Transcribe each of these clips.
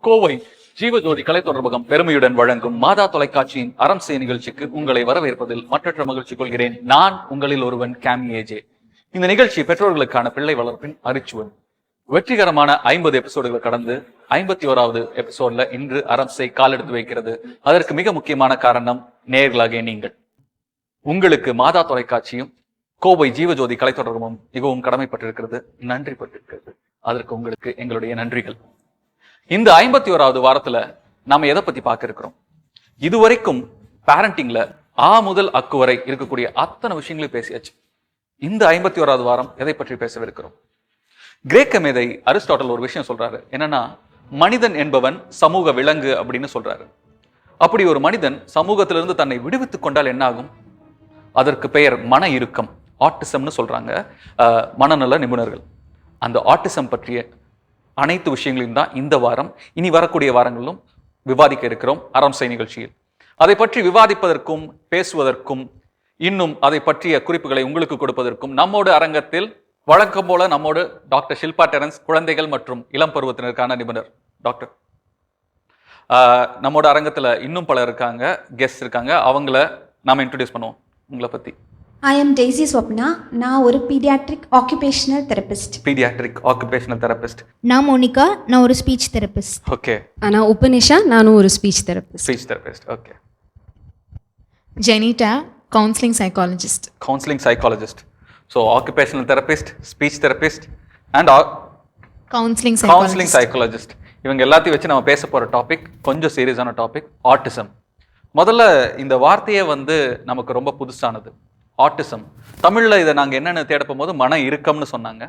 கோவை ஜீவஜோதி கலை தொடர்பகம் பெருமையுடன் வழங்கும் மாதா தொலைக்காட்சியின் அறம் செய் நிகழ்ச்சிக்கு உங்களை வரவேற்பதில் மற்றற்ற மகிழ்ச்சி கொள்கிறேன். நான் உங்களில் ஒருவன் கேமி ஏஜே. இந்த நிகழ்ச்சி பெற்றோர்களுக்கான பிள்ளை வளர்ப்பின் அரிச்சுவன். வெற்றிகரமான 50 எபிசோடுகளை கடந்து 51வது எபிசோட்ல இன்று அறம் செய் கால் எடுத்து வைக்கிறது. அதற்கு மிக முக்கியமான காரணம் நேயர்களாகிய நீங்கள். உங்களுக்கு மாதா தொலைக்காட்சியும் கோவை ஜீவஜோதி கலை தொடர்பும் மிகவும் கடமைப்பட்டிருக்கிறது, நன்றி பட்டிருக்கிறது. அதற்கு உங்களுக்கு எங்களுடைய நன்றிகள். இந்த 51வது வாரத்துல நாம எதை பத்தி பார்க்க இருக்கிறோம்? இதுவரைக்கும் பேரண்டிங்ல முதல் அக்கு வரை இருக்கக்கூடிய அத்தனை விஷயங்களையும் பேசியாச்சு. இந்த 51வது வாரம் எதை பற்றி பேசவிருக்கிறோம்? கிரேக்க மேதை அரிஸ்டாட்டல் ஒரு விஷயம் சொல்றாரு. என்னன்னா, மனிதன் என்பவன் சமூக விலங்கு அப்படின்னு சொல்றாரு. அப்படி ஒரு மனிதன் சமூகத்திலிருந்து தன்னை விடுவித்துக் கொண்டால் என்ன ஆகும்? அதற்கு பெயர் மன இறுக்கம், ஆட்டிசம்னு சொல்றாங்க மனநல நிபுணர்கள். அந்த ஆட்டிசம் பற்றிய அனைத்து விஷயங்களையும் தான் இந்த வாரம், இனி வரக்கூடிய வாரங்களிலும் விவாதிக்க இருக்கிறோம் அறம் செய் நிகழ்ச்சியில். அதை பற்றி விவாதிப்பதற்கும் பேசுவதற்கும் இன்னும் அதை பற்றிய குறிப்புகளை உங்களுக்கு கொடுப்பதற்கும் நம்மோடு அரங்கத்தில் வழக்கம் போல நம்மோடு டாக்டர் ஷில்பா டெரன்ஸ், குழந்தைகள் மற்றும் இளம் பருவத்தினருக்கான நிபுணர் டாக்டர். நம்மோட அரங்கத்துல இன்னும் பலர் இருக்காங்க, கெஸ்ட் இருக்காங்க. அவங்கள நாம இன்ட்ரோடியூஸ் பண்ணுவோம். உங்களை பத்தி. I am Daisy Swapna. நான் ஒரு pediatric occupational therapist. Paediatric occupational therapist. நான் மோனிகா, நான் ஒரு ஸ்பீச் தெரபிஸ்ட். ஓகே. நான் உபனிஷா, நானும் ஒரு speech therapist. Speech therapist. Okay. Jenita, counselling psychologist. Counselling psychologist. So occupational therapist, speech therapist and counselling psychologist. இவங்க எல்லாத்தையும் வச்சு நம்ம பேச போற டாபிக் கொஞ்சம் சீரியஸான டாபிக், ஆட்டிசம். முதல்ல இந்த வார்த்தையே நமக்கு ரொம்ப புதுசானது. ஆட்டிசம் தமிழ்ல இதை நாங்கள் என்னென்னு தேடப்போம் போது மன இறுக்கம்னு சொன்னாங்க.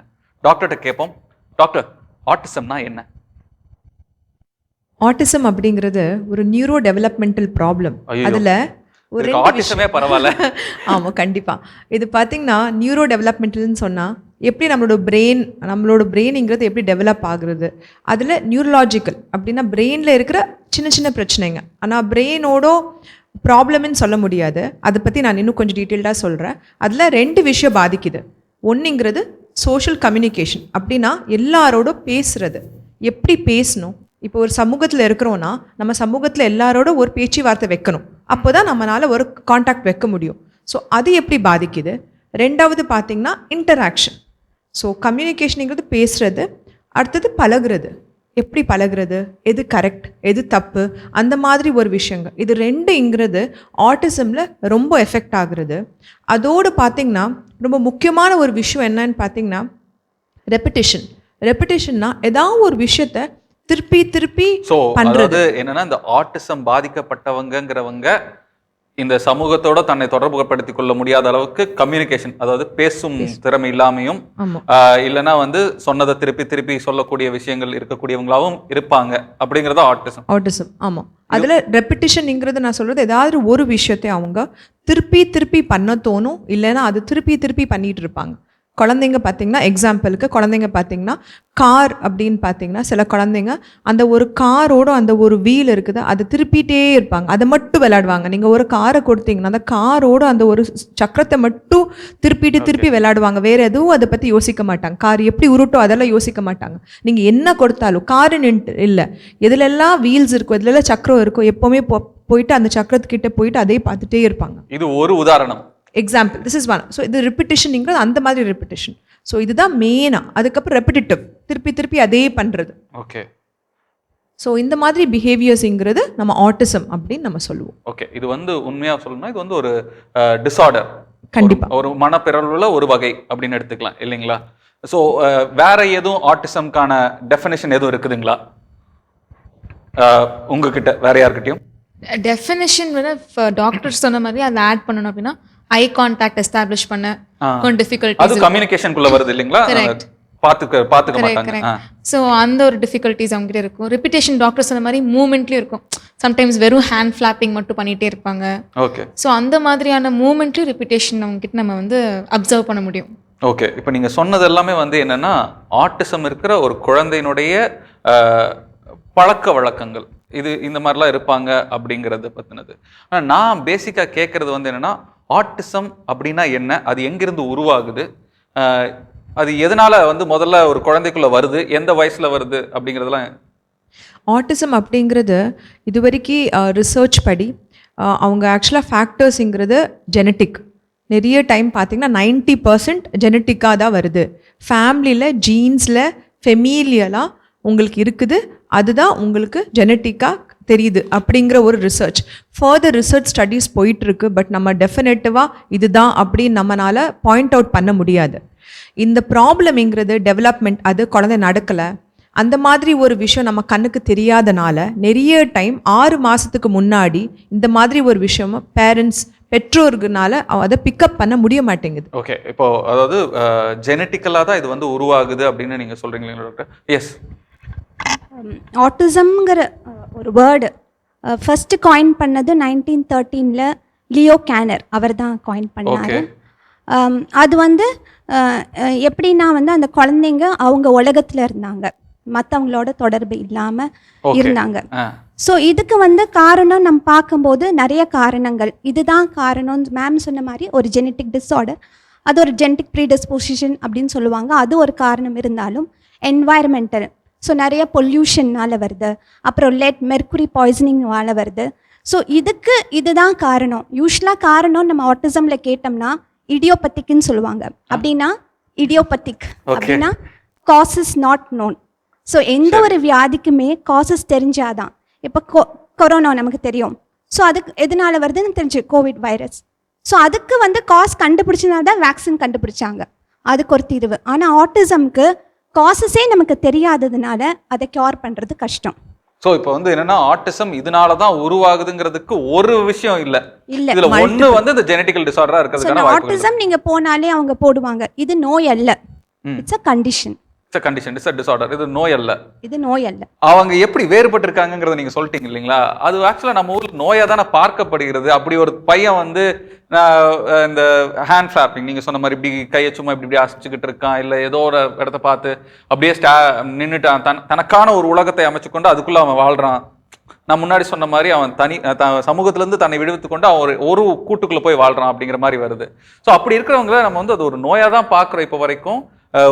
டாக்டர்கிட்ட கேட்போம், டாக்டர் ஆட்டிசம்னா என்ன? ஆட்டிசம் அப்படிங்கிறது ஒரு நியூரோ டெவலப்மெண்டல் ப்ராப்ளம். அதுல ஒரு ஆட்டிசமே பரவாயில்ல. ஆமா, கண்டிப்பா. இது பாத்தீங்கன்னா நியூரோ டெவலப்மெண்டல்னு சொன்னா எப்படி நம்மளோட பிரெயின்ங்கிறது எப்படி டெவலப் ஆகுறது, அதுல நியூரலாஜிக்கல் அப்படின்னா பிரெயின்ல இருக்கிற சின்ன சின்ன பிரச்சனைங்க. ஆனா பிரெயினோட ப்ராப்ளம்னு சொல்ல முடியாது. அதை பற்றி நான் இன்னும் கொஞ்சம் டீட்டெயில்டாக சொல்கிறேன். அதில் 2 விஷயம் பாதிக்குது. ஒன்றுங்கிறது சோஷியல் கம்யூனிகேஷன், அப்படின்னா எல்லாரோட பேசுறது, எப்படி பேசணும். இப்போ ஒரு சமூகத்தில் இருக்கிறோன்னா நம்ம சமூகத்தில் எல்லாரோட ஒரு பேச்சுவார்த்தை வைக்கணும், அப்போ தான் நம்மளால் ஒரு கான்டாக்ட் வைக்க முடியும். ஸோ அது எப்படி பாதிக்குது. 2வது பார்த்திங்கன்னா இன்டராக்ஷன். ஸோ கம்யூனிகேஷனுங்கிறது பேசுகிறது, அடுத்தது பழகுறது, எப்படி பழகுறது, எது கரெக்ட் எது தப்பு, அந்த மாதிரி ஒரு விஷயங்கள். இது 2ங்கிறது ஆட்டிசமில் ரொம்ப எஃபெக்ட் ஆகுறது. அதோடு பார்த்திங்கன்னா ரொம்ப முக்கியமான ஒரு விஷயம் என்னன்னு பார்த்திங்கன்னா ரெப்பிட்டேஷன்னா ஏதாவது ஒரு விஷயத்த திருப்பி பண்றது. என்னன்னா, இந்த ஆட்டிசம் பாதிக்கப்பட்டவங்கிறவங்க இந்த சமூகத்தோட தன்னை தொடர்புபடுத்திக் கொள்ள முடியாத அளவுக்கு கம்யூனிகேஷன், அதாவது பேசும் திறமை இல்லாமையும் இல்லைன்னா சொன்னதை திருப்பி சொல்லக்கூடிய விஷயங்கள் இருக்கக்கூடியவங்களாவும் இருப்பாங்க. அப்படிங்கறத ஆட்டிசம். ஆமா, அதுல ரெப்பிட்டிஷன்ங்கிறது நான் சொல்றது ஏதாவது ஒரு விஷயத்தை அவங்க திருப்பி பண்ண தோணும், இல்லைன்னா அது திருப்பி பண்ணிட்டு இருப்பாங்க. குழந்தைங்க பார்த்தீங்கன்னா, எக்ஸாம்பிளுக்கு குழந்தைங்க பார்த்தீங்கன்னா கார் அப்படின்னு பார்த்தீங்கன்னா சில குழந்தைங்க அந்த ஒரு காரோட அந்த ஒரு வீல் இருக்குது, அதை திருப்பிகிட்டே இருப்பாங்க, அதை மட்டும் விளையாடுவாங்க. நீங்கள் ஒரு காரை கொடுத்தீங்கன்னா அந்த காரோட அந்த ஒரு சக்கரத்தை மட்டும் திருப்பி விளையாடுவாங்க. வேறு எதுவும் அதை பற்றி யோசிக்க மாட்டாங்க. கார் எப்படி உருட்டோ அதெல்லாம் யோசிக்க மாட்டாங்க. நீங்கள் என்ன கொடுத்தாலும் காருன்னு இல்லை, எதுலெல்லாம் வீல்ஸ் இருக்கும், எதுலெல்லாம் சக்கரம் இருக்கும், எப்போவுமே போயிட்டு அந்த சக்கரத்துக்கிட்ட போயிட்டு அதே பார்த்துட்டே இருப்பாங்க. இது ஒரு உதாரணம், example. This is one. So இது ரிப்பிட்டிஷன்ங்கிறது அந்த மாதிரி ரிப்பிட்டிஷன். ஸோ இதுதான் மெயினாக. அதுக்கப்புறம் ரெப்பிட்டிவ், திருப்பி அதே பண்ணுறது. ஓகே. ஸோ இந்த மாதிரி பிஹேவியர்ஸுங்கிறது நம்ம ஆட்டிசம் அப்படின்னு நம்ம சொல்லுவோம். ஓகே. இது உண்மையாக சொல்லணும்னா இது ஒரு டிஸார்டர். கண்டிப்பாக ஒரு மனப்பிறழ்வுல ஒரு வகை அப்படின்னு எடுத்துக்கலாம், இல்லைங்களா? ஸோ வேற எதுவும் ஆட்டிசம்கான டெஃபினேஷன் எதுவும் இருக்குதுங்களா உங்ககிட்ட, வேற யார்கிட்டயும்? டெஃபினிஷன் டாக்டர் சொன்ன மாதிரி அதை ஆட் பண்ணணும். அப்படின்னா ஐ கான்டாக்ட் எஸ்டாப்லிஷ் பண்ண கொஞ்சம் டிஃபிகல்ட்டிஸ், அது கம்யூனிகேஷனுக்குள்ள வருது இல்லைங்களா? பாத்துக்க மாட்டாங்க. ஸோ அந்த ஒரு டிஃபிகல்ட்டிஸ் அவங்க கிட்ட இருக்கும். ரிப்பிட்டேஷன் டாக்டர் சொன்ன மாதிரி மூவ்மெண்ட்லயும் இருக்கும். சம்டைம்ஸ் வெறும் ஹேண்ட் ஃபிளாப்பிங் மட்டும் பண்ணிட்டே இருப்பாங்க. ஓகே. ஸோ அந்த மாதிரியான மூவ்மெண்ட்லயும் ரிப்பிட்டேஷன் அவங்க கிட்ட நம்ம அப்சர்வ் பண்ண முடியும். ஓகே. இப்போ நீங்க சொன்னது எல்லாமே என்னன்னா, ஆட்டிசம் இருக்கிற ஒரு குழந்தையினுடைய பழக்க வழக்கங்கள், இது இந்த மாதிரிலாம் இருப்பாங்க அப்படிங்கிறது பத்தினது. ஆனால் நான் பேசிக்காக கேட்கறது என்னன்னா, ஆட்டிசம் அப்படின்னா என்ன, அது எங்கிருந்து உருவாகுது, அது எதனால முதல்ல ஒரு குழந்தைக்குள்ள வருது, எந்த வயசுல வருது அப்படிங்கிறதுலாம் ஆட்டிசம் அப்படிங்கிறது இது வரைக்கும் ரிசர்ச் படி அவங்க ஆக்சுவலாக ஃபேக்டர்ஸுங்கிறது ஜெனட்டிக். நிறைய டைம் பார்த்திங்கன்னா 90% ஜெனட்டிக்காக தான் வருது. ஃபேமிலியில் ஜீன்ஸில் ஃபெமீலியலாக உங்களுக்கு இருக்குது, அதுதான் உங்களுக்கு ஜெனட்டிக்காக தெரியுது அப்படிங்கிற ஒரு ரிசர்ச். ஃபர்தர் ரிசர்ச் ஸ்டடீஸ் போயிட்டுருக்கு. பட் நம்ம டெஃபினட்டிவாக இதுதான் அப்படின்னு நம்மளால் பாயிண்ட் அவுட் பண்ண முடியாது. இந்த ப்ராப்ளம்ங்கிறது டெவலப்மெண்ட், அது குழந்தை நடக்கலை, அந்த மாதிரி ஒரு விஷயம் நம்ம கண்ணுக்கு தெரியாதனால நிறைய டைம் 6 மாதத்துக்கு முன்னாடி இந்த மாதிரி ஒரு விஷயம் பேரண்ட்ஸ் பெற்றோர்களால அதை பிக்கப் பண்ண முடிய மாட்டேங்குது. ஓகே, இப்போ அதாவது ஜெனட்டிக்கலாக தான் இது வந்து உருவாகுது அப்படின்னு நீங்கள் சொல்கிறீங்களா டாக்டர்? எஸ். ஆட்டிசம்ங்கிற ஒரு வேர்டு ஃபர்ஸ்ட் காயின் பண்ணது 1913 லியோ கேனர், அவர் தான் காயின் பண்ணாரு. அது வந்து எப்படின்னா வந்து அந்த குழந்தைங்க அவங்க உலகத்தில் இருந்தாங்க, மற்றவங்களோட தொடர்பு இல்லாமல் இருந்தாங்க. ஸோ இதுக்கு வந்து காரணம் நம்ம பார்க்கும்போது நிறைய காரணங்கள், இதுதான் காரணம். மேம் சொன்ன மாதிரி ஒரு ஜெனட்டிக் டிஸார்டர், அது ஒரு ஜெனட்டிக் ப்ரீடிஸ்போசிஷன் அப்படின்னு சொல்லுவாங்க, அது ஒரு காரணம் இருந்தாலும் என்வாயர்மெண்டல், ஸோ நிறைய பொல்யூஷன்னால் வருது, அப்புறம் லெட் மெர்க்குரி பாய்சனிங்னால வருது. ஸோ இதுதான் காரணம். யூஸ்வலாக காரணம் நம்ம ஆட்டிசமில் கேட்டோம்னா இடியோபத்திக்னு சொல்லுவாங்க. அப்படின்னா இடியோபத்திக் அப்படின்னா காசஸ் நாட் நோன். ஸோ எந்த ஒரு வியாதிக்குமே காசஸ் தெரிஞ்சாதான். இப்போ கொரோனா நமக்கு தெரியும், ஸோ அதுக்கு எதனால வருதுன்னு தெரிஞ்சு கோவிட் வைரஸ். ஸோ அதுக்கு வந்து காஸ் கண்டுபிடிச்சதுனால தான் வேக்சின் கண்டுபிடிச்சாங்க, அதுக்கு ஒரு தீர்வு. ஆனால் ஆட்டிசம்க்கு காசஸே நமக்கு தெரியாததுனால அதை கியூர் பண்ணுறது கஷ்டம். ஸோ இப்போ வந்து என்னன்னா ஆட்டிசம் இதனால தான் உருவாகுதுங்கிறதுக்கு ஒரு விஷயம் இல்லை. இதுல ஒன்று வந்து இந்த ஜெனட்டிக்கல் டிஸார்டரா இருக்கிறதுக்கான ஆட்டிசம் நீங்க போனாலே அவங்க போடுவாங்க, இது நோய் அல்ல, it's a condition. It's a condition, it's a disorder, இது நோய் அல்ல, இது நோய் அல்ல. அவங்க எப்படி வேறுபட்டு இருக்காங்கிறத நீங்க சொல்லிட்டீங்க இல்லைங்களா? அது ஆக்சுவலா நம்ம ஊர்ல நோயா தானே பார்க்கப்படுகிறது. அப்படி ஒரு பையன் வந்து இந்த ஹேண்ட் ஃபிளாப்பிங் நீங்க சொன்ன மாதிரி இப்படி கையை சும்மா இப்படி அசைச்சுக்கிட்டு இருக்கான், இல்ல ஏதோ ஒரு இடத்த பார்த்து அப்படியே நின்றுட்டான், தனக்கான ஒரு உலகத்தை அமைச்சு கொண்டு அதுக்குள்ள அவன் வாழ்றான். நான் முன்னாடி சொன்ன மாதிரி அவன் சமூகத்துல இருந்து தன்னை விடுவித்து கொண்டு அவன் ஒரு கூட்டுக்குள்ள போய் வாழ்றான் அப்படிங்கிற மாதிரி வருது. ஸோ அப்படி இருக்கிறவங்கள நம்ம வந்து அது ஒரு நோயா தான் பார்க்குறோம். இப்போ வரைக்கும்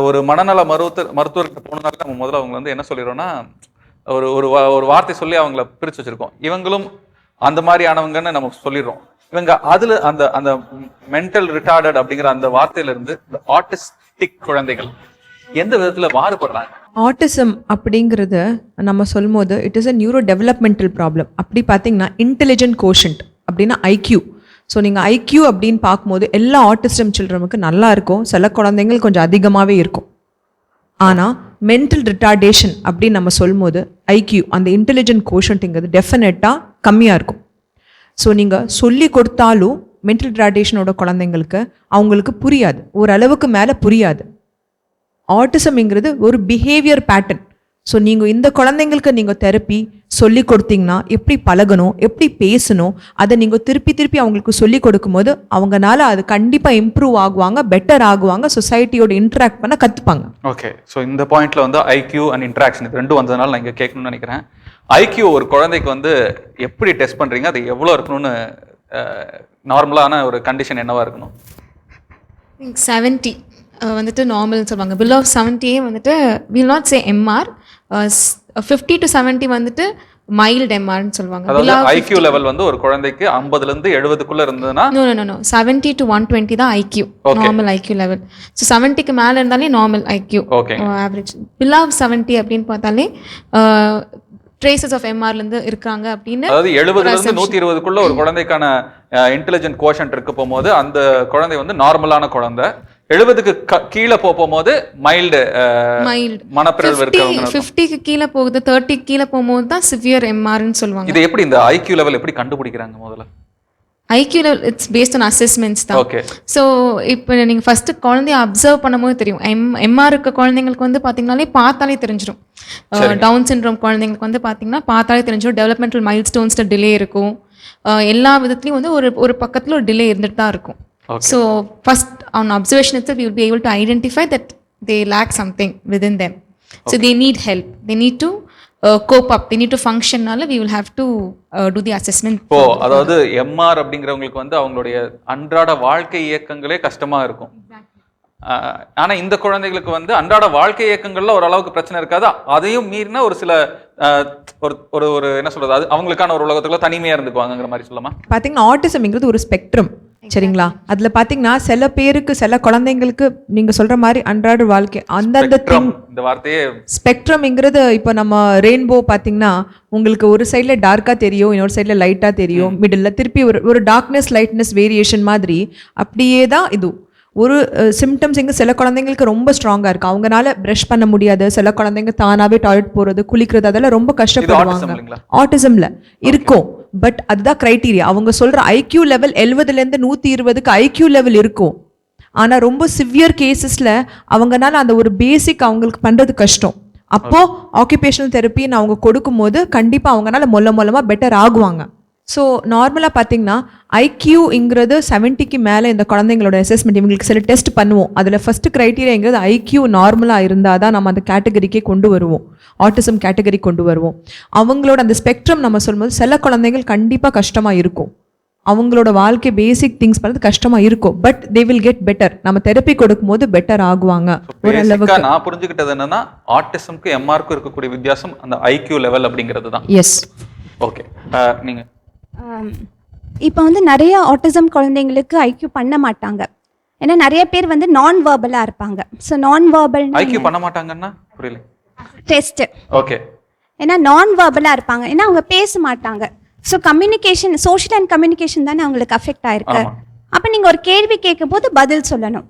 ஒரு மனநல மருத்துவர்கிட்ட போனதால நம்ம முதல்ல அவங்க வந்து என்ன சொல்லிடுறோம்னா ஒரு வார்த்தை சொல்லி அவங்கள பிரிச்சு வச்சிருக்கோம். இவங்களும் அந்த மாதிரியானவங்கன்னு நம்ம சொல்லிடுறோம். இவங்க அதுல அந்த மென்டல் ரிட்டார்டட் அப்படிங்கிற அந்த வார்த்தையில இருந்து ஆட்டிஸ்டிக் குழந்தைகள் எந்த விதத்துல மாறுபடுறாங்க? ஆட்டிசம் அப்படிங்கிறது நம்ம சொல்லும் போது it is a neuro developmental problem. அப்படி பார்த்தீங்கன்னா இன்டெலிஜென்ட் கோஷன்ட் அப்படின்னா ஐக்யூ. ஸோ நீங்கள் ஐக்யூ அப்படின்னு பார்க்கும்போது எல்லா ஆட்டிசம் சில்ட்ரனுக்கு நல்லா இருக்கும், சில குழந்தைங்கள் கொஞ்சம் அதிகமாகவே இருக்கும். ஆனால் மென்டல் ரிட்டார்டேஷன் அப்படின்னு நம்ம சொல்லும்போது ஐக்யூ அந்த இன்டெலிஜென்ட் கோஷன்ட்டுங்கிறது டெஃபினட்டாக கம்மியாக இருக்கும். ஸோ நீங்கள் சொல்லி கொடுத்தாலும் மென்டல் ரிட்டார்டேஷனோட குழந்தைங்களுக்கு அவங்களுக்கு புரியாது, ஓரளவுக்கு மேலே புரியாது. ஆட்டிசம்ங்கிறது ஒரு பிஹேவியர் பேட்டர்ன். ஸோ நீங்கள் இந்த குழந்தைங்களுக்கு நீங்கள் தெரப்பி சொல்லி கொடுத்தீங்கன்னா எப்படி பழகணும், எப்படி பேசணும், அதை நீங்கள் திருப்பி அவங்களுக்கு சொல்லி கொடுக்கும்போது அவங்கனால அது கண்டிப்பாக இம்ப்ரூவ் ஆகுவாங்க, பெட்டர் ஆகுவாங்க, சொசைட்டியோட இன்ட்ராக்ட் பண்ண கற்றுப்பாங்க. ஓகே, ஸோ இந்த பாயிண்ட்ல வந்து ஐக்யூ அண்ட் இன்ட்ராக்ஷன் இது ரெண்டும் வந்ததுனால நான் இங்கே கேட்கணும்னு நினைக்கிறேன். ஐக்யூ ஒரு குழந்தைக்கு வந்து எப்படி டெஸ்ட் பண்ணுறீங்க, அது எவ்வளோ இருக்கணும்னு நார்மலான ஒரு கண்டிஷன் என்னவா இருக்கணும்? 70 வந்துட்டு நார்மல் சொல்லுவாங்க. பிலோ 70 வந்துட்டு will not say MR. 50 to 70 வந்துட்டு மைல்ட் எம்ஆர்னு சொல்லுவாங்க. அதாவது ஐக்யூ லெவல் வந்து ஒரு குழந்தைக்கு 50ல இருந்து 70க்குள்ள இருந்ததுன்னா நோ 70 to 120 தான் IQ, normal IQ level. So 70க்கு மேலே இருந்தாலே நார்மல் ஐக்யூ ஆவரேஜ். பிலோ 70 அப்படின்னு பார்த்தாலே ட்ரேசஸ் ஆஃப் எம்ஆர்லேருந்து இருக்காங்க அப்படின்னு. அதாவது 70ல இருந்து 120க்குள்ள ஒரு குழந்தைக்கான இன்டெலிஜென்ட் கோஷன்ட் இருக்க போகும்போது அந்த குழந்தை வந்து நார்மலான குழந்தை. 70க்கு கீழே போகும்போது மைல்டு மனப்பிறழ்வு இருக்கவங்க. 50க்கு கீழே போகுது, 30க்கு கீழே போகும்போது தான் சிவியர் எம்ஆர்னு சொல்லுவாங்க. இது எப்படி இந்த ஐக்யூ லெவல் எப்படி கண்டுபிடிக்கிறாங்க? முதல்ல IQ level it's based on assessments தான். ஓகே, ஸோ இப்போ நீங்கள் ஃபர்ஸ்ட் குழந்தைய அப்சர்வ் பண்ணும்போது தெரியும். எம்ஆர் இருக்க குழந்தைங்களுக்கு வந்து பார்த்தீங்கன்னாலே பார்த்தாலே தெரிஞ்சிடும். டவுன் சிண்ட்ரோம் குழந்தைங்களுக்கு வந்து பார்த்தீங்கன்னா பார்த்தாலே தெரிஞ்சிடும். டெவலப்மெண்டல் மைல் ஸ்டோன்ஸில் டிலே இருக்கும், எல்லா விதத்துலையும் வந்து ஒரு பக்கத்தில் ஒரு டிலே இருந்துட்டு தான் இருக்கும். So first on observation itself we will be able to identify that they lack something within them. So they need help, they need to cope up, they need to function. We will have to do the assessment. அதாவது MR அப்படிங்கிறவங்களுக்கு வந்து அவங்களுடைய அன்றாட வாழ்க்கை இயக்கங்களே கஷ்டமா இருக்கும். ஆனா இந்த குழந்தைகளுக்கு வந்து அன்றாட வாழ்க்கை இயக்கங்கள்ல ஓரளவுக்கு பிரச்சனை இருக்காது, அதையும் மீறினா ஒரு சில ஒரு ஒரு ஒரு என்ன சொல்றது, அது அவங்களுக்கான ஒரு உலகத்துக்குள்ள தனிமையா இருந்துக்குவாங்கங்கிற மாதிரி சொல்லலாமா? பார்த்தீங்கன்னா ஆட்டிசம்ங்கிறது ஒரு ஸ்பெக்ட்ரம், சரிங்களா? அதுல பாத்தீங்கன்னா சில பேருக்கு, சில குழந்தைங்களுக்கு நீங்க சொல்ற மாதிரி அன்றாட வாழ்க்கை அந்தந்த Spectrum, இந்த வார்த்தையே ஸ்பெக்ட்ரம்ங்கிறது இப்போ நம்ம ரெயின்போ பார்த்தீங்கன்னா உங்களுக்கு ஒரு சைடில் டார்க்காக தெரியும், இன்னொரு சைடில் லைட்டாக தெரியும், மிடில் திருப்பி ஒரு டார்க்னஸ் லைட்னஸ் வேரியேஷன் மாதிரி அப்படியே தான் இது. ஒரு சிம்டம்ஸ் இங்கே சில குழந்தைங்களுக்கு ரொம்ப ஸ்ட்ராங்காக இருக்குது, அவங்களால ப்ரஷ் பண்ண முடியாது, சில குழந்தைங்க தானாகவே டாய்லெட் போகிறது, குளிக்கிறது, அதெல்லாம் ரொம்ப கஷ்டப்படுவாங்க. ஆட்டிசம்ல இருக்கும். பட் அதுதான் க்ரைட்டீரியா. அவங்க சொல்கிற ஐக்யூ லெவல் 70லேருந்து 120க்கு ஐக்யூ லெவல் இருக்கும். ஆனால் ரொம்ப சிவியர் கேசஸில் அவங்கனால அந்த ஒரு பேசிக் அவங்களுக்கு பண்ணுறது கஷ்டம். அப்போது ஆக்குபேஷனல் தெரப்பின்னு அவங்க கொடுக்கும்போது கண்டிப்பாக அவங்கனால மொல்லமாக பெட்டர் ஆகுவாங்க. ஸோ நார்மலாக பார்த்தீங்கன்னா ஐக்யூங்கிறது 70க்கு மேலே இந்த குழந்தைங்களோட அசஸ்மெண்ட் இவங்களுக்கு சில டெஸ்ட் பண்ணுவோம். அதில் ஃபஸ்ட்டு க்ரைட்டீரியாங்கிறது ஐக்யூ நார்மலாக இருந்தால் தான் நம்ம அந்த கேட்டகரிக்கே கொண்டு வருவோம், ஆட்டிசம் கேட்டகரி கொண்டு வருவோம். அவங்களோட அந்த ஸ்பெக்ட்ரம் நம்ம சொல்லும்போது சில குழந்தைகள் கண்டிப்பாக கஷ்டமாக இருக்கும், அவங்களோட வாழ்க்கை பேசிக் திங்ஸ் பண்ணுறது கஷ்டமாக இருக்கும். But they will get better. நம்ம தெரப்பி கொடுக்கும்போது பெட்டர் ஆகுவாங்க. ஓரளவுக்கு நான் புரிஞ்சுக்கிட்டது என்னன்னா ஆட்டிசம்க்கு எம்ஆர்க்கும் இருக்கக்கூடிய வித்தியாசம் அந்த ஐக்யூ லெவல் அப்படிங்கிறது தான். எஸ். ஓகே, நீங்க இப்போ வந்து நிறைய ஆட்டிசம் குழந்தைங்களுக்கு ஐக்யூ பண்ண மாட்டாங்க. ஏன்னா நிறைய பேர் வந்து நான் வேர்பலாக இருப்பாங்க. ஸோ நான் வேர்பல் ஐக்யூ பண்ண மாட்டாங்கன்னா புரியல. டெஸ்ட். ஓகே. ஏன்னா நான் வேர்பலாக இருப்பாங்க, ஏன்னா அவங்க பேச மாட்டாங்க. So communication, social and communication தானே அவங்களுக்கு அஃபெக்ட் ஆயிருக்கு. அப்போ நீங்கள் ஒரு கேள்வி கேட்கும் போது பதில் சொல்லணும்.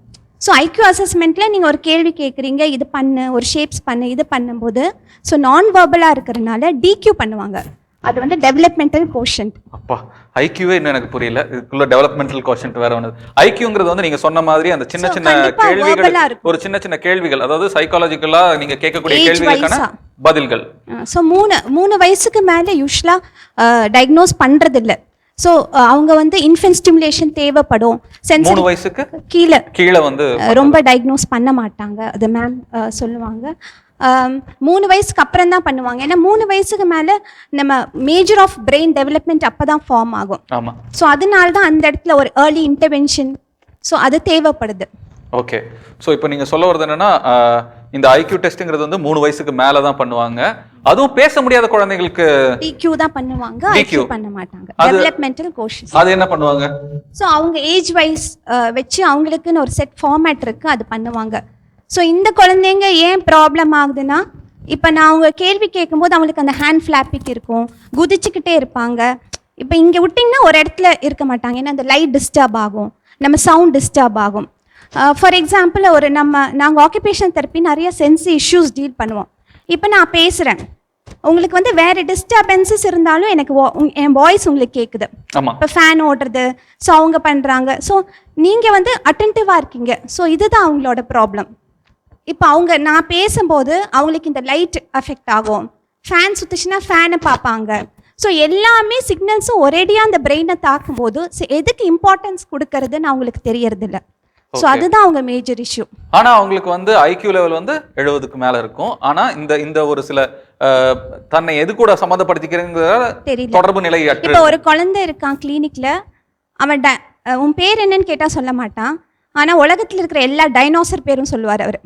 ஸோ ஐக்யூ அசஸ்மெண்ட்டில் நீங்கள் ஒரு கேள்வி கேட்குறீங்க, இது பண்ணு, ஒரு ஷேப்ஸ் பண்ணு, இது பண்ணும்போது ஸோ நான் வேர்பலாக இருக்கிறதுனால டிக்யூ பண்ணுவாங்க. அது வந்து டெவலப்மெண்டல் கோஷன்ட். அப்பா, ஐக்யூவே இன்னும் எனக்கு புரியல, இதுக்குள்ள டெவலப்மெண்டல் கோஷன்ட் வேற ஒன்று. ஐக்யூங்கிறது வந்து நீங்க சொன்ன மாதிரி அந்த சின்ன சின்ன கேள்விகள், ஒரு சின்ன சின்ன கேள்விகள், அதாவது சைக்காலஜிக்கலா நீங்க கேட்கக்கூடிய கேள்விகளுக்கான பதில்கள். ஸோ மூணு வயசுக்கு மேலே யூஸ்வலாக டயக்னோஸ் பண்றது இல்லை. ஸோ அவங்க வந்து இன்ஃபென்ட் ஸ்டிமுலேஷன் தேவைப்படும். 3 வயசுக்கு கீழே வந்து ரொம்ப டயக்னோஸ் பண்ண மாட்டாங்க, அது மேம் சொல்லுவாங்க. 3 வயசுக்கு அப்புறம் தான் பண்ணுவாங்க. ஏன்னா 3 வயசுக்கு மேலே நம்ம மேஜர் ஆஃப் பிரெயின் டெவலப்மெண்ட் அப்போ தான் ஃபார்ம் ஆகும். ஆமாம். ஸோ அதனால தான் அந்த இடத்துல ஒரு ஏர்லி இன்டர்வென்ஷன் ஸோ அது தேவைப்படுது. ஓகே. ஸோ இப்போ நீங்கள் சொல்ல வருது என்னன்னா இந்த ஐக்யூ டெஸ்ட்டுங்கிறது வந்து 3 வயசுக்கு மேலே தான் பண்ணுவாங்க. அதுவும் பேச முடியாத குழந்தைங்களுக்கு டிக்யூ தான் பண்ணுவாங்க, ஐக்யூ பண்ண மாட்டாங்க. டெவலப்மெண்டல் கோஷன்ஸ் அது என்ன பண்ணுவாங்க? ஸோ அவங்க ஏஜ் வைஸ் வச்சு அவங்களுக்குன்னு ஒரு செட் ஃபார்மேட் இருக்கு, அது பண்ணுவாங்க. ஸோ இந்த குழந்தைங்க ஏன் ப்ராப்ளம் ஆகுதுன்னா, இப்போ நான் அவங்க கேள்வி கேட்கும்போது அவங்களுக்கு அந்த ஹேண்ட் ஃப்ளாப்பிக் இருக்கும், குதிச்சுக்கிட்டே இருப்பாங்க. இப்போ இங்கே விட்டிங்கன்னா ஒரு இடத்துல இருக்க மாட்டாங்க, ஏன்னா அந்த லைட் டிஸ்டர்ப் ஆகும், நம்ம சவுண்ட் டிஸ்டர்ப் ஆகும். ஃபார் எக்ஸாம்பிள் நாங்கள் ஆக்குபேஷன் தெரப்பி நிறைய சென்சி இஷ்யூஸ் டீல் பண்ணுவோம். இப்போ நான் பேசுகிறேன், உங்களுக்கு வந்து வேறு டிஸ்டர்பன்சஸ் இருந்தாலும் எனக்கு என் வாய்ஸ் உங்களுக்கு கேட்குது. இப்போ ஃபேன் ஓடுறது, ஸோ அவங்க பண்ணுறாங்க. ஸோ நீங்கள் வந்து அட்டென்டிவாக இருக்கீங்க. ஸோ இதுதான் அவங்களோட ப்ராப்ளம். இப்போ நான் பேசும்போது அவங்களுக்கு இந்த லைட் அஃபெக்ட் ஆகும், ஃபேன் சுற்றுச்சுன்னா ஃபேனை பார்ப்பாங்க. ஸோ எல்லாமே சிக்னல்ஸும் ஒரேடியாக அந்த பிரெயினை தாக்கும்போது எதுக்கு இம்பார்ட்டன்ஸ் கொடுக்கறதுன்னு அவங்களுக்கு தெரியறதில்ல. ஸோ அதுதான் அவங்க மேஜர் இஷ்யூ. ஆனால் அவங்களுக்கு வந்து ஐக்யூ லெவல் வந்து 70க்கு மேலே இருக்கும். ஆனால் இந்த ஒரு சில தன்னை எது கூட சம்மந்தப்படுத்திக்கிறங்கிற தொடர்பு நிலை. இப்போ ஒரு குழந்தை இருக்கான் கிளினிக்ல, அவன் உன் பேர் என்னன்னு கேட்டால் சொல்ல மாட்டான், ஆனால் உலகத்தில் இருக்கிற எல்லா டைனோசர் பேரும் சொல்லுவார் அவர்,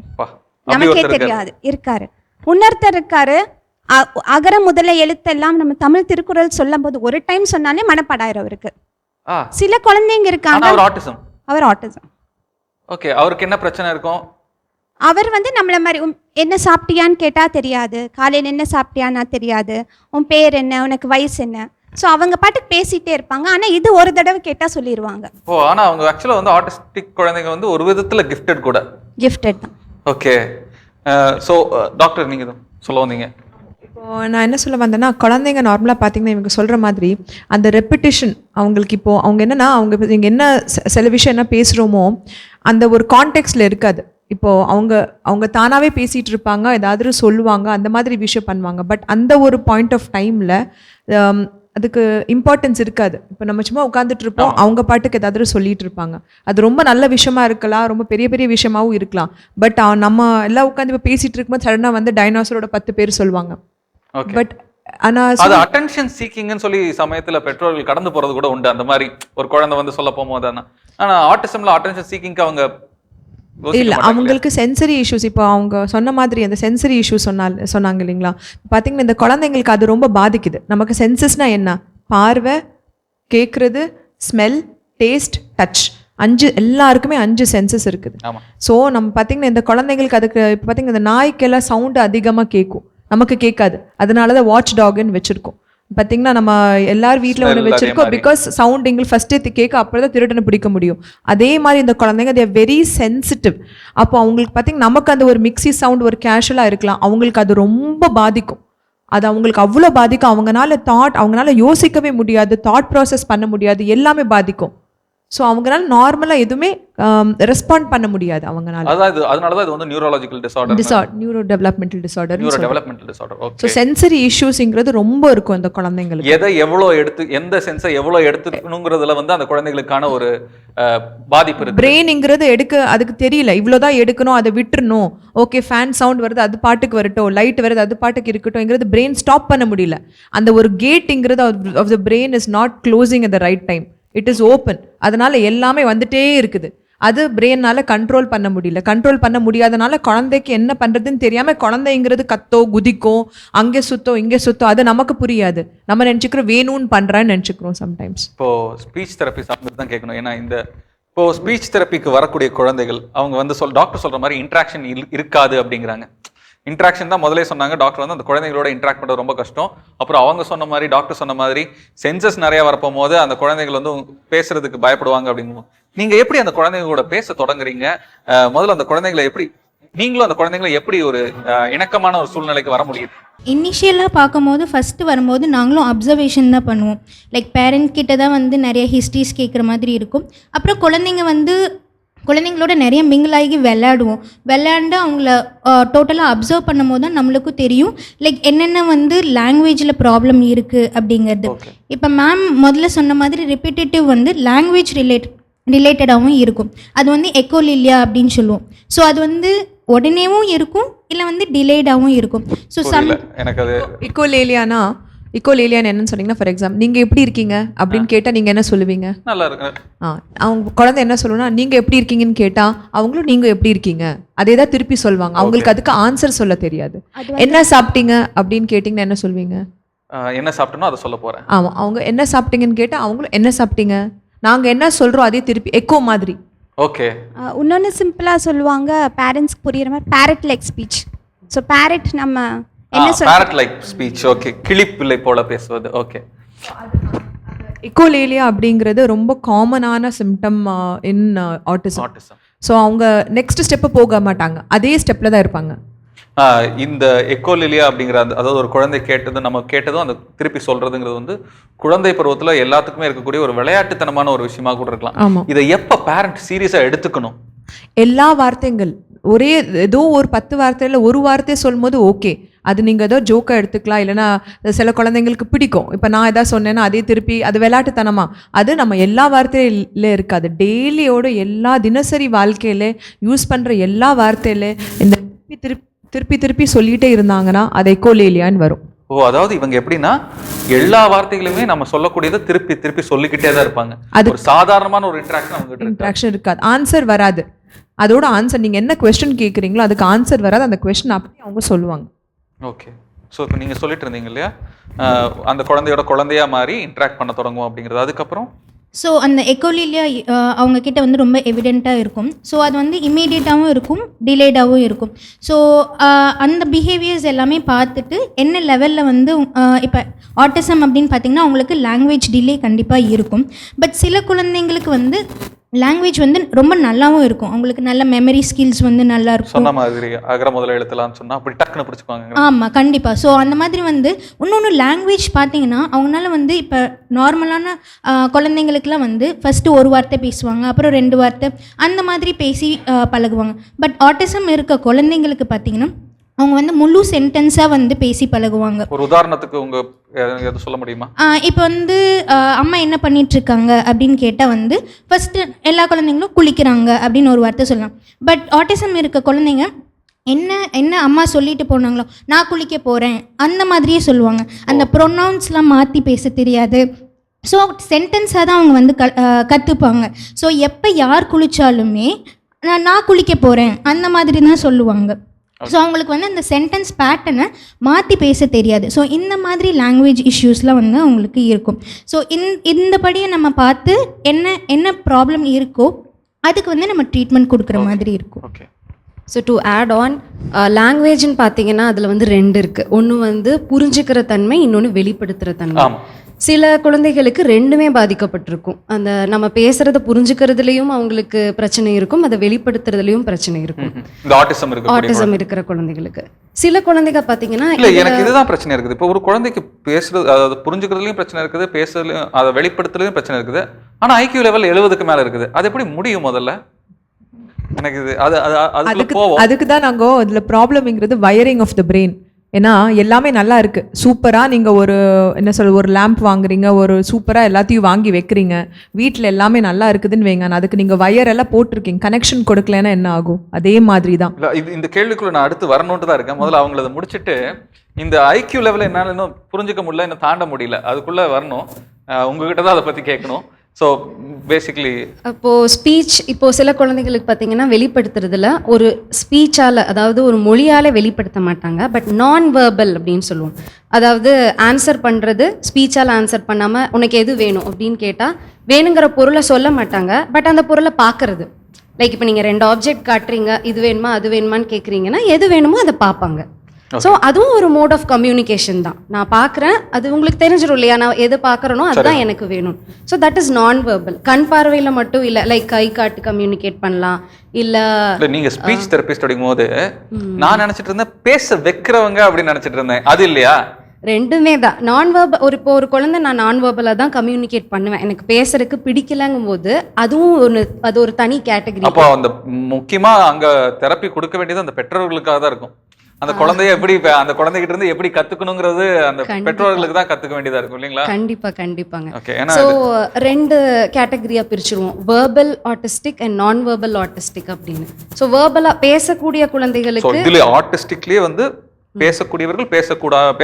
நமக்கே தெரியாது. இருக்காரு இன்னொருத்தர் இருக்காரு, அகர முதல எழுத்தெல்லாம் நம்ம தமிழ் திருக்குறள் சொல்லும் போது ஒரு டைம் சொன்னாலே மனப்பாடாயிரம் அவருக்கு. சில குழந்தைங்க இருக்காங்க, அவர் ஆட்டிசம். ஓகே, அவருக்கு என்ன பிரச்சனை இருக்கும்? அவர் வந்து நம்மள மாதிரி என்ன சாப்பிட்டியான்னு கேட்டால் தெரியாது, காலையில் என்ன சாப்பிட்டியான்னா தெரியாது, உன் பேர் என்ன, உனக்கு வயசு என்ன. ஸோ அவங்க பாட்டுக்கு பேசிகிட்டே இருப்பாங்க, ஆனால் இது ஒரு தடவை கேட்டால் சொல்லிடுவாங்க. ஓ, ஆனால் அவங்க ஆக்சுவலாக வந்து ஆட்டிஸ்டிக் குழந்தைங்க வந்து ஒரு விதத்தில் கிஃப்டட் கூட. கிஃப்டட் தான். ஓகே. ஸோ டாக்டர் நீங்கள் சொல்ல வந்தீங்க. இப்போது நான் என்ன சொல்ல வந்தேன்னா, குழந்தைங்க நார்மலாக பார்த்தீங்கன்னா இவங்க சொல்கிற மாதிரி அந்த ரெப்பிட்டிஷன் அவங்களுக்கு, இப்போது அவங்க என்னென்னா அவங்க இங்கே என்ன சில விஷயம் என்ன பேசுகிறோமோ அந்த ஒரு கான்டெக்ஸ்டில் இருக்காது. இப்போது அவங்க தானாகவே பேசிகிட்டு இருப்பாங்க, ஏதாவது சொல்லுவாங்க, அந்த மாதிரி விஷயம் பண்ணுவாங்க. பட் அந்த ஒரு பாயிண்ட் ஆஃப் டைமில் அதுக்கு இம்பார்ட்டன்ஸ் இருக்காது. இப்போ நம்ம சும்மா உட்காந்துட்டு இருப்போம், அவங்க பாட்டுக்கு ஏதாவது சொல்லிட்டு இருப்பாங்க. அது ரொம்ப நல்ல விஷயமா இருக்கலாம், ரொம்ப பெரிய பெரிய விஷயமாவும் இருக்கலாம். பட் நம்ம எல்லாம் உட்காந்து இப்போ பேசிட்டு இருக்கும்போது சடனாக வந்து டைனோசரோட 10 பேர் சொல்லுவாங்க. பட் ஆனால் அது அட்டென்ஷன் சீக்கிங்னு சொல்லி சமயத்தில் பெற்றோர்கள் கடந்து போகிறது கூட உண்டு. அந்த மாதிரி ஒரு குழந்தை வந்து சொல்ல போகும்போது, ஆனால் ஆட்டிசம்ல அட்டென்ஷன் சீக்கிங்க்கு அவங்க யோசிக்க இல்லை மாட்டாங்க. அவங்களுக்கு சென்சரி இஷ்யூஸ் இப்போ அவங்க சொன்ன மாதிரி அந்த சென்சரி இஷ்யூஸ் சொன்னாங்க இல்லைங்களா. பார்த்தீங்கன்னா இந்த குழந்தைங்களுக்கு அது ரொம்ப பாதிக்குது. நமக்கு சென்சஸ்னால் என்ன? பார்வை, கேட்குறது, ஸ்மெல், டேஸ்ட், டச், 5 எல்லாருக்குமே 5 சென்சஸ் இருக்குது. ஆமா. ஸோ நம்ம பார்த்தீங்கன்னா இந்த குழந்தைங்களுக்கு அதுக்கு இப்போ பார்த்தீங்கன்னா இந்த நாய்க்கெல்லாம் சவுண்டு அதிகமாக கேட்கும், நமக்கு கேட்காது. அதனால தான் வாட்ச் டாக்னு வச்சுருக்கோம். பார்த்தீங்கன்னா நம்ம எல்லார் வீட்டில் ஒன்று Smell வச்சுருக்கோம். அதே மாதிரி. பிகாஸ் சவுண்ட் எங்களுக்கு ஃபஸ்ட்டு கேட்க அப்புறம் தான் திருடனை பிடிக்க முடியும். அதே மாதிரி இந்த குழந்தைங்க தே வெரி சென்சிட்டிவ். அப்போ அவங்களுக்கு பார்த்தீங்கன்னா நமக்கு அந்த ஒரு மிக்ஸி சவுண்ட் ஒரு கேஷுவலாக இருக்கலாம், அவங்களுக்கு அது ரொம்ப பாதிக்கும். அது அவங்களுக்கு அவ்வளோ பாதிக்கும். அவங்களால யோசிக்கவே முடியாது, தாட் ப்ராசஸ் பண்ண முடியாது, எல்லாமே பாதிக்கும். ஸோ அவங்களால நார்மலாக எதுவுமே ரெஸ்பாண்ட் பண்ண முடியாது அவங்களால. அதாவது அதனால தான் இது வந்து neurological disorder, neuro developmental disorder. Neuro developmental disorder. So okay. Sensory இஷ்யூஸ்ங்கிறது ரொம்ப இருக்கும் அந்த குழந்தைங்களுக்கு. எதை எவ்வளோ எந்த சென்ஸை எவ்வளோ எடுத்துக்கணுங்கிறதுல வந்து அந்த குழந்தைகளுக்கான ஒரு பாதிப்பு இருக்கு. பிரெயின்ங்கிறது அதுக்கு தெரியல, இவ்வளோதான் எடுக்கணும், அதை விட்டுறணும். ஓகே, ஃபேன் சவுண்ட் வருது, அது பாட்டுக்கு வரட்டும், லைட் வருது, அது பாட்டுக்கு இருக்கட்டும்ங்கிறது பிரெயின் ஸ்டாப் பண்ண முடியல. அந்த ஒரு கேட்டுங்கிறது of the brain is not closing at the right time, it is open. அதனால எல்லாமே வந்துட்டே இருக்குது. அது பிரெயினால கண்ட்ரோல் பண்ண முடியல. கண்ட்ரோல் பண்ண முடியாதனால குழந்தைக்கு என்ன பண்றதுன்னு தெரியாம குழந்தைங்கிறது கத்தோ, குதிக்கும், அங்கே சுத்தோ, இங்கே சுத்தோ, அது நமக்கு புரியாது. நம்ம நினைச்சுக்கிறோம் வேணும்னு பண்றான்னு நினைச்சுக்கிறோம் சம்டைம்ஸ். இப்போ ஸ்பீச் தெரப்பி சார்ந்து தான் கேட்கணும். ஏன்னா இப்போ ஸ்பீச் தெரப்பிக்கு வரக்கூடிய குழந்தைகள் அவங்க வந்து டாக்டர் சொல்ற மாதிரி இன்ட்ராக்ஷன் இருக்காது அப்படிங்கிறாங்க. இன்ட்ராக்ஷன் தான் முதலே சொன்னாங்க. டாக்டர் வந்து அந்த குழந்தைங்களோட இன்ட்ராக்ட் பண்ணுறது ரொம்ப கஷ்டம். அப்புறம் அவங்க சொன்ன மாதிரி டாக்டர் சொன்ன மாதிரி சென்சஸ் நிறைய வரப்போம் போது அந்த குழந்தைகள் வந்து பேசுறதுக்கு பயப்படுவாங்க அப்படிங்கும். நீங்க எப்படி அந்த குழந்தைங்களோட பேச தொடங்குறீங்க? முதல்ல அந்த குழந்தைங்களை எப்படி நீங்களும் அந்த குழந்தைங்களை எப்படி ஒரு இணக்கமான ஒரு சூழ்நிலைக்கு வர முடியுது? இனிஷியலாக பார்க்கும்போது ஃபஸ்ட்டு வரும்போது நாங்களும் அப்சர்வேஷன் தான் பண்ணுவோம். லைக் பேரண்ட் கிட்ட தான் வந்து நிறைய ஹிஸ்ட்ரிஸ் கேட்குற மாதிரி இருக்கும். அப்புறம் குழந்தைங்களோட நிறைய மிங்கிள் ஆகி விளையாண்டு அவங்கள டோட்டலாக அப்சர்வ் பண்ணும் போது தான் நம்மளுக்கும் தெரியும் லைக் என்னென்ன வந்து லாங்குவேஜில் ப்ராப்ளம் இருக்குது அப்படிங்கிறது. இப்போ மேம் முதல்ல சொன்ன மாதிரி ரிப்பீட்டேட்டிவ் வந்து லாங்குவேஜ் ரிலேட்டடாகவும் இருக்கும். அது வந்து எக்கோலிலியா அப்படின்னு சொல்லுவோம். ஸோ அது வந்து உடனேவும் இருக்கும், இல்லை வந்து டிலேடாகவும் இருக்கும். ஸோ எனக்கு அது இக்கோலேலியான்னு என்னன்னு சொன்னீங்கன்னா, ஃபார் எக்ஸாம்பிள் நீங்கள் எப்படி இருக்கீங்க அப்படின்னு கேட்டால் நீங்கள் என்ன சொல்லுவீங்க? நல்லா இருக்கு. அவங்க குழந்தை என்ன சொல்லுன்னா, நீங்கள் எப்படி இருக்கீங்கன்னு கேட்டால் அவங்களும் நீங்கள் எப்படி இருக்கீங்க அதே தான் திருப்பி சொல்லுவாங்க. அவங்களுக்கு அதுக்கு ஆன்சர் சொல்ல தெரியாது. என்ன சாப்பிட்டீங்க அப்படின்னு கேட்டிங்கன்னா என்ன சொல்வீங்க? என்ன சாப்பிட்டனோ அதை சொல்ல போகிறேன். ஆமாம், அவங்க என்ன சாப்பிட்டீங்கன்னு கேட்டால் அவங்களும் என்ன சாப்பிட்டீங்க, நாங்கள் என்ன சொல்கிறோம் அதே திருப்பி எக்கோ மாதிரி. ஓகே. இன்னொன்று சிம்பிளாக சொல்லுவாங்க, பேரண்ட்ஸ்க்கு புரியுற மாதிரி parrot like speech. So parrot நம்ம என்ன பேரட் லைக் ஸ்பீச். ஓகே, கிளிப்பிள்ளை போல பேசுவது. ஓகே. இக்கோலேலியா அப்படிங்கிறது ரொம்ப காமனான சிம்டம் இன் ஆட்டிசம். ஸோ அவங்க நெக்ஸ்ட் ஸ்டெப்பு போக மாட்டாங்க, அதே ஸ்டெப்பில் தான் இருப்பாங்க. இந்த எக்கோலிலியா அப்படிங்கிற அதாவது ஒரு குழந்தை நம்ம கேட்டதும் அந்த திருப்பி சொல்றதுங்கிறது வந்து குழந்தை பருவத்துல எல்லாத்துக்குமே இருக்கக்கூடிய ஒரு விளையாட்டுத்தனமான ஒரு விஷயமா கூட இருக்கலாம். இதை எப்ப பேரண்ட் சீரியஸா எடுத்துக்கணும்? எல்லா வார்த்தைகள் ஒரே ஏதோ ஒரு 10 வார்த்தையில் ஒரு வார்த்தையை சொல்லும் போது ஓகே, அது நீங்கள் ஏதோ ஜோக்காக எடுத்துக்கலாம். இல்லைனா சில குழந்தைங்களுக்கு பிடிக்கும், இப்போ நான் எதாவது சொன்னேன்னா அதே திருப்பி அது விளையாட்டுத்தனமா, அது நம்ம எல்லா வார்த்தையில இருக்காது. டெய்லியோட எல்லா தினசரி வாழ்க்கையில யூஸ் பண்ணுற எல்லா வார்த்தையில இந்த திருப்பி சொல்லிகிட்டே இருந்தாங்கன்னா அது எக்கோலேலியான்னு வரும். அதாவது இவங்க எப்படின்னா எல்லா வார்த்தைகளுமே நம்ம சொல்லக்கூடியதை திருப்பி சொல்லிக்கிட்டே தான் இருப்பாங்க. அது ஒரு சாதாரணமான ஒரு இன்ட்ராக்ஷன் இருக்காது, ஆன்சர் வராது. அதோட ஆன்சர் நீங்கள் என்ன கொஸ்டின் கேட்குறீங்களோ அதுக்கு ஆன்சர் வராது, அந்த கொஸ்டின் அப்படி அவங்க சொல்லுவாங்க. ஓகே. ஸோ இப்போ நீங்கள் சொல்லிட்டு இருந்தீங்க இல்லையா, அந்த குழந்தையா மாறி இன்ட்ராக்ட் பண்ண தொடங்குவோம் அப்படிங்கிறது. அதுக்கப்புறம் ஸோ அந்த எக்கோலிலியா அவங்கக்கிட்ட வந்து ரொம்ப எவிடெண்ட்டாக இருக்கும். ஸோ அது வந்து இமீடியட்டாகவும் இருக்கும், டிலேடாகவும் இருக்கும். ஸோ அந்த பிஹேவியர்ஸ் எல்லாமே பார்த்துட்டு என்ன லெவலில் வந்து இப்போ ஆட்டிசம் அப்படின்னு பார்த்திங்கன்னா அவங்களுக்கு லாங்குவேஜ் டிலே கண்டிப்பாக இருக்கும். பட் சில குழந்தைங்களுக்கு வந்து லாங்குவேஜ் வந்து ரொம்ப நல்லாவும் இருக்கும், அவங்களுக்கு நல்ல மெமரி ஸ்கில்ஸ் வந்து நல்லா இருக்கும். சொன்ன மாதிரி அகர முதல்ல எழுத்தலாம்னு சொன்னால் அப்படி டக்குன்னு பிடிச்சிக்குவாங்க. ஆமாம், கண்டிப்பாக. ஸோ அந்த மாதிரி வந்து இன்னொன்று லாங்குவேஜ் பார்த்தீங்கன்னா அவங்களால வந்து இப்போ நார்மலான குழந்தைங்களுக்குலாம் வந்து ஃபஸ்ட்டு ஒரு வார்த்தை பேசுவாங்க, அப்புறம் 2 வார்த்தை அந்த மாதிரி பேசி பழகுவாங்க. பட் ஆட்டிசம் இருக்க குழந்தைங்களுக்கு பார்த்தீங்கன்னா அவங்க வந்து முழு சென்டென்ஸாக வந்து பேசி பழகுவாங்க. ஒரு உதாரணத்துக்கு உங்க எது சொல்ல முடியுமா? இப்போ வந்து அம்மா என்ன பண்ணிகிட்ருக்காங்க அப்படின்னு கேட்டால் வந்து ஃபஸ்ட்டு எல்லா குழந்தைங்களும் குளிக்கிறாங்க அப்படின்னு ஒரு வார்த்தை சொல்லலாம். பட் ஆட்டிசம் இருக்க குழந்தைங்க என்ன அம்மா சொல்லிட்டு போனாங்களோ நான் குளிக்க போகிறேன் அந்த மாதிரியே சொல்லுவாங்க. அந்த ப்ரொனவுன்ஸ்லாம் மாற்றி பேச தெரியாது. ஸோ சென்டென்ஸாக தான் அவங்க வந்து கற்றுப்பாங்க. ஸோ எப்போ யார் குளித்தாலுமே நான் குளிக்க போகிறேன் அந்த மாதிரி தான் சொல்லுவாங்க. ஸோ அவங்களுக்கு வந்து அந்த சென்டென்ஸ் பேட்டர்னை மாற்றி பேச தெரியாது. ஸோ இந்த மாதிரி லாங்குவேஜ் இஷ்யூஸ்லாம் வந்து அவங்களுக்கு இருக்கும். ஸோ இந்தபடியை நம்ம பார்த்து என்ன ப்ராப்ளம் இருக்கோ அதுக்கு வந்து நம்ம ட்ரீட்மெண்ட் கொடுக்குற மாதிரி இருக்கும். Okay. So to add on லாங்குவேஜ்னு பார்த்தீங்கன்னா அதில் வந்து 2 இருக்குது. ஒன்று வந்து புரிஞ்சுக்கிற தன்மை, இன்னொன்று வெளிப்படுத்துகிற தன்மை. சில குழந்தைகளுக்கு 2மே பாதிக்கப்பட்டிருக்கும். அந்த நம்ம பேசுகிறத புரிஞ்சுக்கிறதுலையும் அவங்களுக்கு பிரச்சனை இருக்கும், அதை வெளிப்படுத்துறதுலையும் பிரச்சனை இருக்கும். இந்த ஆட்டிசம் இருக்கிற குழந்தைகளுக்கு. சில குழந்தைங்க பார்த்தீங்கன்னா இல்லை, எனக்கு இதுதான் பிரச்சனை இருக்குது. இப்போ ஒரு குழந்தைக்கு பேசுறது, அதாவது புரிஞ்சுக்கிறதுலையும் பிரச்சனை இருக்குது, பேசுறதுலையும் அதை வெளிப்படுத்துறதுலையும் பிரச்சனை இருக்குது. ஆனால் ஐக்யூ லெவல் 70க்கு மேலே இருக்குது. அது எப்படி முடியும்? முதல்ல எனக்கு இது அதுக்கு தான் நாங்கள் அதில் ப்ராப்ளம்ங்கிறது வயரிங் ஆஃப் த பிரெயின். ஏன்னா எல்லாமே நல்லா இருக்கு, சூப்பராக நீங்கள் ஒரு லேம்ப் வாங்குறீங்க, ஒரு சூப்பராக எல்லாத்தையும் வாங்கி வைக்கிறீங்க, வீட்டில் எல்லாமே நல்லா இருக்குதுன்னு வைங்க. அதுக்கு நீங்கள் வயர் எல்லாம் போட்டிருக்கீங்க, கனெக்ஷன் கொடுக்கலன்னா என்ன ஆகும்? அதே மாதிரி தான் இந்த கேள்விக்குள்ள நான் அடுத்து வரணுன்ட்டு தான் இருக்கேன். முதல்ல அவங்கள முடிச்சுட்டு இந்த ஐக்யூ லெவலில் என்னால் இன்னும் புரிஞ்சுக்க முடியல, இன்னும் தாண்ட முடியல, அதுக்குள்ளே வரணும். உங்ககிட்ட தான் அதை பற்றி கேட்கணும். ஸோ பேசிக்லி இப்போது சில குழந்தைகளுக்கு பார்த்தீங்கன்னா வெளிப்படுத்துறதுல ஒரு ஸ்பீச்சால், அதாவது ஒரு மொழியால் வெளிப்படுத்த மாட்டாங்க, பட் நான் வேர்பல் அப்படின்னு சொல்லுவோம். அதாவது ஆன்சர் பண்ணுறது, ஸ்பீச்சால் ஆன்சர் பண்ணாமல் உனக்கு எது வேணும் அப்படின்னு கேட்டால் வேணுங்கிற பொருளை சொல்ல மாட்டாங்க, பட் அந்த பொருளை பார்க்கறது. லைக் இப்போ நீங்கள் 2 ஆப்ஜெக்ட் காட்டுறீங்க, இது வேணுமா அது வேணுமான்னு கேட்குறீங்கன்னா எது வேணுமோ அதை பார்ப்பாங்க. ஸோ அதுவும் ஒரு மோட் ஆஃப் கம்யூனிகேஷன் தான். நான் பார்க்குறேன், அது உங்களுக்கு தெரிஞ்சிடும் இல்லையா, நான் எது பார்க்குறனோ அதுதான் எனக்கு வேணும். ஸோ தட் இஸ் நான் வெர்பல். கண் பார்வையில் மட்டும் இல்லை, லைக் கை காட்டு கம்யூனிகேட் பண்ணலாம். இல்லை நீங்கள் ஸ்பீச் தெரபிஸ்ட் அப்படிங்கும் போது நான் நினச்சிட்டு இருந்தேன் பேச வைக்கிறவங்க அப்படின்னு நினச்சிட்டு இருந்தேன். அது இல்லையா? 2மே தான். நான் வெர்பல். இப்போ ஒரு குழந்தை நான் நான் வெர்பலாக தான் கம்யூனிகேட் பண்ணுவேன், எனக்கு பேசுறதுக்கு பிடிக்கலங்கும் போது அதுவும் அது ஒரு தனி கேட்டகரி. அப்போ அந்த முக்கியமாக அங்கே தெரப்பி கொடுக்க வேண்டியது அந்த பெற்றோர்களுக்காக தான் இருக்கும். அந்த குழந்தைய எப்படி, அந்த குழந்தைகிட்ட இருந்து எப்படி கத்துக்கணுங்கிறது அந்த பெற்றோர்களுக்கு தான் கத்துக்க வேண்டியதா இருக்கும் இல்லைங்களா? கண்டிப்பாங்க. ஸோ 2 கேட்டகரியா பிரிச்சிருவோம், வெர்பல் ஆட்டிஸ்டிக் அண்ட் நான் வெர்பல் ஆட்டிஸ்டிக் அப்படின்னு. ஸோ வெர்பலா பேசக்கூடிய குழந்தைகளுக்கு, இதுல ஆட்டிஸ்டிக்லயே வந்து பேசக்கூடியவர்கள்,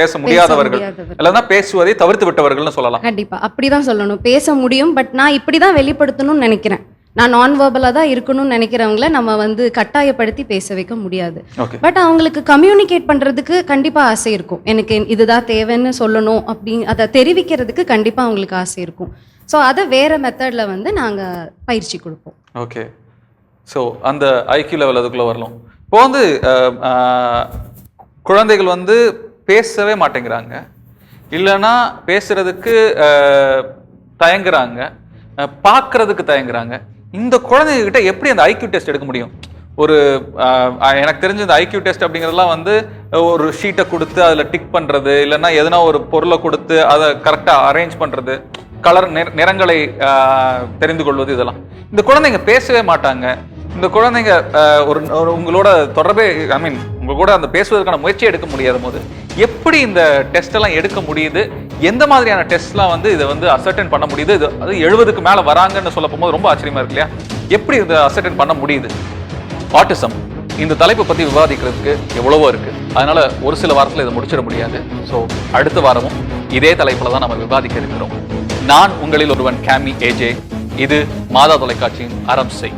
பேச முடியாதவர்கள், இல்லைன்னா பேசுவதை தவிர்த்து விட்டவர்கள்னு சொல்லலாம். கண்டிப்பா அப்படிதான் சொல்லணும். பேச முடியும், பட் நான் இப்படிதான் வெளிப்படுத்தணும்னு நினைக்கிறேன், நான் நான் வெர்பலாக தான் இருக்கணும்னு நினைக்கிறவங்கள நம்ம வந்து கட்டாயப்படுத்தி பேச வைக்க முடியாது. பட் அவங்களுக்கு கம்யூனிகேட் பண்ணுறதுக்கு கண்டிப்பாக ஆசை இருக்கும், எனக்கு இதுதான் தேவைன்னு சொல்லணும் அப்படின்னு அதை தெரிவிக்கிறதுக்கு கண்டிப்பாக அவங்களுக்கு ஆசை இருக்கும். ஸோ அதை வேறு மெத்தடில் வந்து நாங்கள் பயிற்சி கொடுப்போம். ஓகே. ஸோ அந்த ஐக்யூ லெவல் அதுக்குள்ளே வரலாம். இப்போ வந்து குழந்தைகள் வந்து பேசவே மாட்டேங்கிறாங்க, இல்லைன்னா பேசுறதுக்கு தயங்குறாங்க, பார்க்கறதுக்கு தயங்குறாங்க. இந்த குழந்தைகிட்ட எப்படி அந்த ஐக்யூ டெஸ்ட் எடுக்க முடியும்? எனக்கு தெரிஞ்ச இந்த ஐக்யூ டெஸ்ட் அப்படிங்கிறதுலாம் வந்து ஒரு ஷீட்டை கொடுத்து அதில் டிக் பண்ணுறது, இல்லைன்னா எதனா ஒரு பொருளை கொடுத்து அதை கரெக்டாக அரேஞ்ச் பண்ணுறது, கலர் நிறங்களை தெரிந்து கொள்வது, இதெல்லாம். இந்த குழந்தைங்க பேசவே மாட்டாங்க. இந்த குழந்தைங்க உங்களோட தொடர்பே, உங்க கூட அந்த பேசுவதற்கான முயற்சி எடுக்க முடியாத போது எப்படி இந்த டெஸ்ட் எல்லாம் எடுக்க முடியுது? எந்த மாதிரியான டெஸ்ட்லாம் வந்து இதை வந்து அசர்டன் பண்ண முடியுது? இது அது 70க்கு மேலே வராங்கன்னு சொல்ல போகும்போது ரொம்ப ஆச்சரியமா இருக்கு இல்லையா? எப்படி இதை அசர்டன் பண்ண முடியுது? ஆட்டிசம் இந்த தலைப்பை பற்றி விவாதிக்கிறதுக்கு எவ்வளவோ இருக்கு, அதனால ஒரு சில வாரத்தில் இதை முடிச்சிட முடியாது. ஸோ அடுத்த வாரமும் இதே தலைப்பில் தான் நம்ம விவாதிக்க இருக்கிறோம். நான் உங்களில் ஒருவன் கேமி ஏஜே. இது மாதா தொலைக்காட்சியின் அறம் செய்.